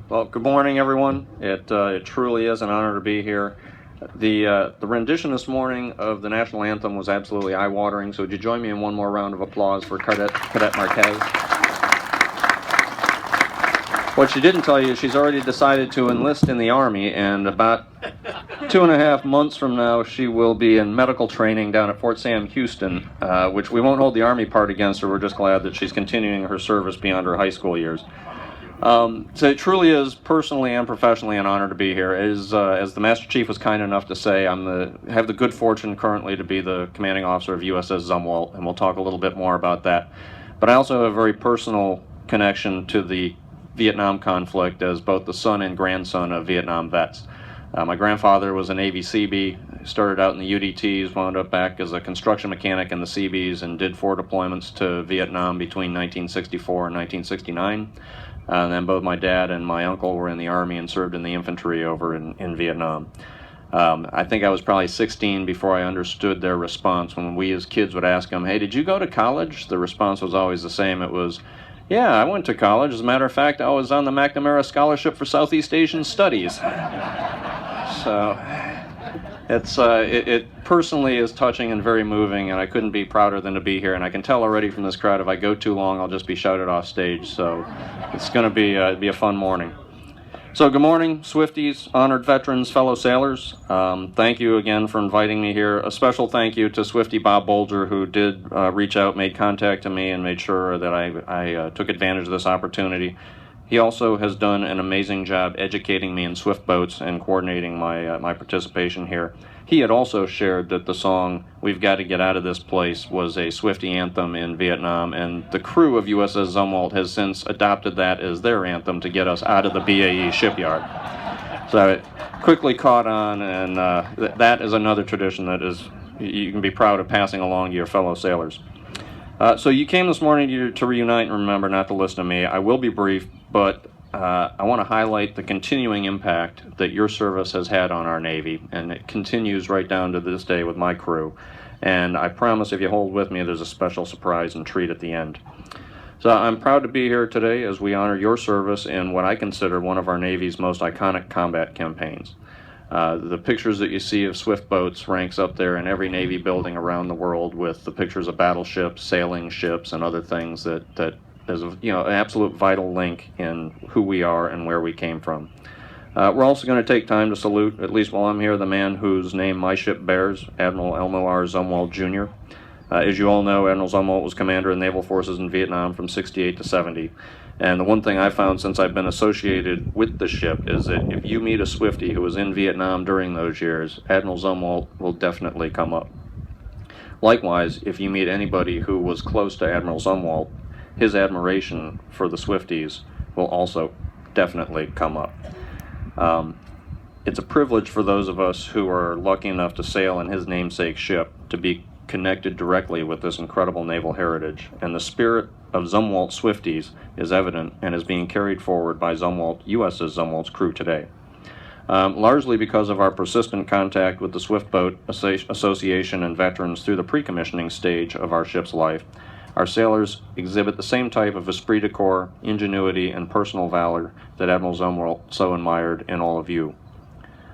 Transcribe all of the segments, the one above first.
Well, good morning, everyone. It truly is an honor to be here. The rendition this morning of the national anthem was absolutely eye-watering. So would you join me in one more round of applause for Cadet Marquez? What she didn't tell you is she's already decided to enlist in the Army, and about 2.5 months from now, she will be in medical training down at Fort Sam Houston, which we won't hold the Army part against her. We're just glad that she's continuing her service beyond her high school years. So it truly is personally and professionally an honor to be here. As the Master Chief was kind enough to say, have the good fortune currently to be the commanding officer of USS ZUMWALT, and we'll talk a little bit more about that. But I also have a very personal connection to the Vietnam conflict as both the son and grandson of Vietnam vets. My grandfather was a Navy Seabee, started out in the UDTs, wound up back as a construction mechanic in the Seabees, and did 4 deployments to Vietnam between 1964 and 1969. And then both my dad and my uncle were in the Army and served in the infantry over in Vietnam. I think I was probably 16 before I understood their response. When we as kids would ask them, "Hey, did you go to college?" The response was always the same. It was, "Yeah, I went to college. As a matter of fact, I was on the McNamara Scholarship for Southeast Asian Studies." So it personally is touching and very moving, and I couldn't be prouder than to be here. And I can tell already from this crowd, if I go too long, I'll just be shouted off stage. So it's going to be a fun morning. So good morning, Swifties, honored veterans, fellow sailors. Thank you again for inviting me here. A special thank you to Swiftie Bob Bolger, who did reach out, made contact to me, and made sure that I took advantage of this opportunity. He also has done an amazing job educating me in Swift boats and coordinating my participation here. He had also shared that the song "We've Got to Get Out of This Place" was a Swiftie anthem in Vietnam, and the crew of USS ZUMWALT has since adopted that as their anthem to get us out of the BAE shipyard. So it quickly caught on, and that is another tradition that you can be proud of passing along to your fellow sailors. So you came this morning to reunite and remember, not to listen to me. I will be brief, but I want to highlight the continuing impact that your service has had on our Navy, and it continues right down to this day with my crew. And I promise if you hold with me, there's a special surprise and treat at the end. So I'm proud to be here today as we honor your service in what I consider one of our Navy's most iconic combat campaigns. The pictures that you see of Swift boats ranks up there in every Navy building around the world with the pictures of battleships, sailing ships, and other things that is an absolute vital link in who we are and where we came from. We're also going to take time to salute, at least while I'm here, the man whose name my ship bears, Admiral Elmo R. Zumwalt, Jr. As you all know, Admiral Zumwalt was commander of naval forces in Vietnam from 68 to 70. And the one thing I found since I've been associated with the ship is that if you meet a Swiftie who was in Vietnam during those years, Admiral Zumwalt will definitely come up. Likewise, if you meet anybody who was close to Admiral Zumwalt, his admiration for the Swifties will also definitely come up. It's a privilege for those of us who are lucky enough to sail in his namesake ship to be connected directly with this incredible naval heritage, and the spirit of Zumwalt Swifties is evident and is being carried forward by USS ZUMWALT's crew today. Largely because of our persistent contact with the Swift Boat Association and veterans through the pre-commissioning stage of our ship's life, our sailors exhibit the same type of esprit de corps, ingenuity, and personal valor that Admiral Zumwalt so admired in all of you.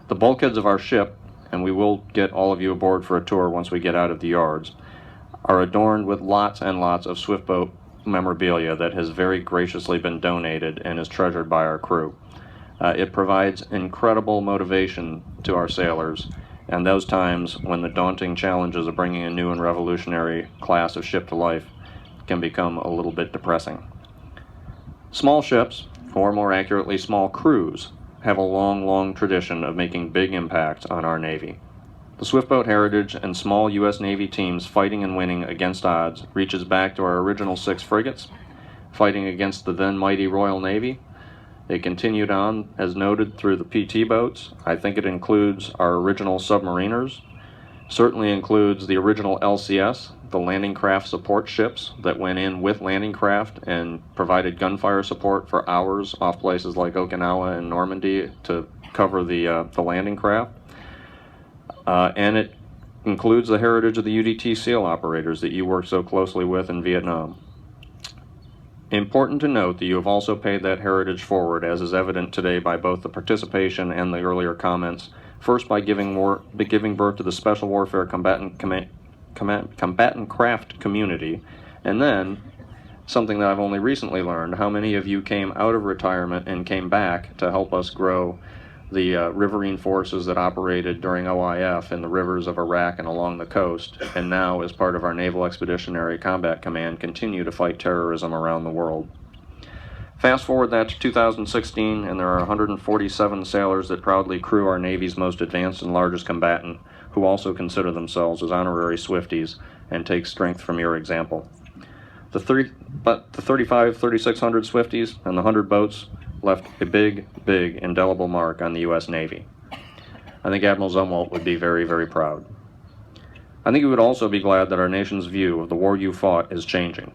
The bulkheads of our ship, and we will get all of you aboard for a tour once we get out of the yards, are adorned with lots and lots of Swift Boat memorabilia that has very graciously been donated and is treasured by our crew. It provides incredible motivation to our sailors, and those times when the daunting challenges of bringing a new and revolutionary class of ship to life can become a little bit depressing. Small ships, or more accurately small crews, have a long tradition of making big impacts on our Navy. The Swift Boat heritage and small U.S. Navy teams fighting and winning against odds reaches back to our original 6 frigates, fighting against the then mighty Royal Navy. It continued on, as noted, through the PT boats. I think it includes our original submariners, certainly includes the original LCS, the landing craft support ships that went in with landing craft and provided gunfire support for hours off places like Okinawa and Normandy to cover the landing craft. And it includes the heritage of the UDT SEAL operators that you worked so closely with in Vietnam. Important to note that you have also paid that heritage forward, as is evident today by both the participation and the earlier comments, first by giving birth to the Special Warfare Combatant Craft community, and then, something that I've only recently learned, how many of you came out of retirement and came back to help us grow the riverine forces that operated during OIF in the rivers of Iraq and along the coast, and now, as part of our Naval Expeditionary Combat Command, continue to fight terrorism around the world. Fast forward that to 2016, and there are 147 sailors that proudly crew our Navy's most advanced and largest combatant, who also consider themselves as honorary Swifties and take strength from your example. The 3,600 Swifties and the 100 boats left a big, indelible mark on the U.S. Navy. I think Admiral ZUMWALT would be very, very proud. I think he would also be glad that our nation's view of the war you fought is changing.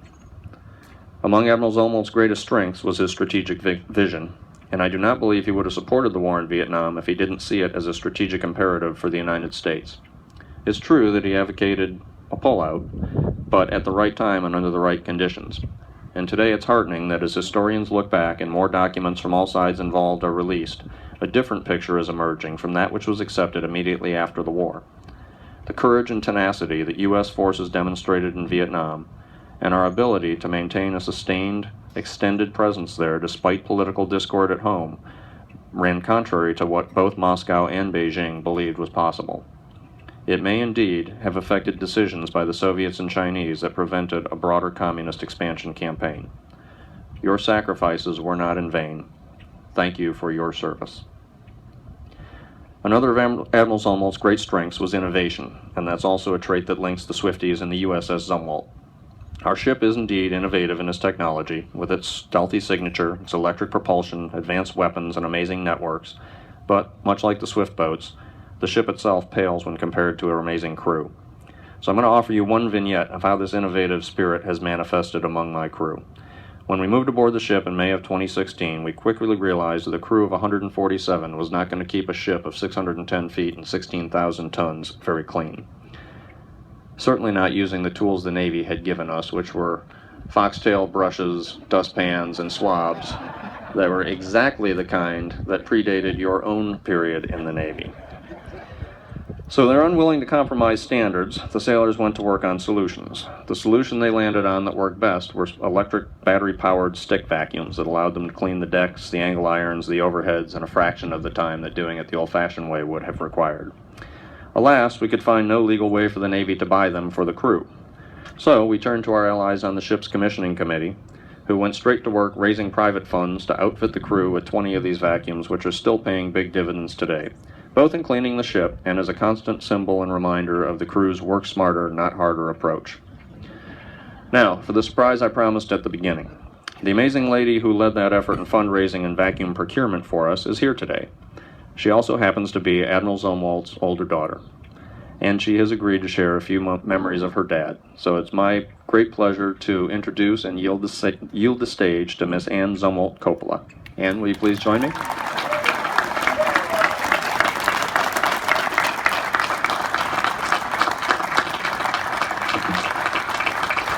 Among Admiral ZUMWALT's greatest strengths was his strategic vision, and I do not believe he would have supported the war in Vietnam if he didn't see it as a strategic imperative for the United States. It's true that he advocated a pullout, but at the right time and under the right conditions. And today it's heartening that as historians look back and more documents from all sides involved are released, a different picture is emerging from that which was accepted immediately after the war. The courage and tenacity that U.S. forces demonstrated in Vietnam, and our ability to maintain a sustained, extended presence there despite political discord at home, ran contrary to what both Moscow and Beijing believed was possible. It may indeed have affected decisions by the Soviets and Chinese that prevented a broader communist expansion campaign. Your sacrifices were not in vain. Thank you for your service. Another of Admiral ZUMWALT's great strengths was innovation, and that's also a trait that links the Swifties and the USS ZUMWALT. Our ship is indeed innovative in its technology, with its stealthy signature, its electric propulsion, advanced weapons, and amazing networks, but much like the Swift boats, the ship itself pales when compared to her amazing crew. So I'm going to offer you one vignette of how this innovative spirit has manifested among my crew. When we moved aboard the ship in May of 2016, we quickly realized that a crew of 147 was not going to keep a ship of 610 feet and 16,000 tons very clean. Certainly not using the tools the Navy had given us, which were foxtail brushes, dustpans, and swabs that were exactly the kind that predated your own period in the Navy. So they're unwilling to compromise standards. The sailors went to work on solutions. The solution they landed on that worked best were electric battery-powered stick vacuums that allowed them to clean the decks, the angle irons, the overheads in a fraction of the time that doing it the old-fashioned way would have required. Alas, we could find no legal way for the Navy to buy them for the crew. So we turned to our allies on the ship's commissioning committee, who went straight to work raising private funds to outfit the crew with 20 of these vacuums, which are still paying big dividends today, both in cleaning the ship and as a constant symbol and reminder of the crew's work smarter, not harder approach. Now, for the surprise I promised at the beginning. The amazing lady who led that effort in fundraising and vacuum procurement for us is here today. She also happens to be Admiral ZUMWALT's older daughter, and she has agreed to share a few memories of her dad. So it's my great pleasure to introduce and yield the stage to Miss Ann ZUMWALT Coppola. Ann, will you please join me?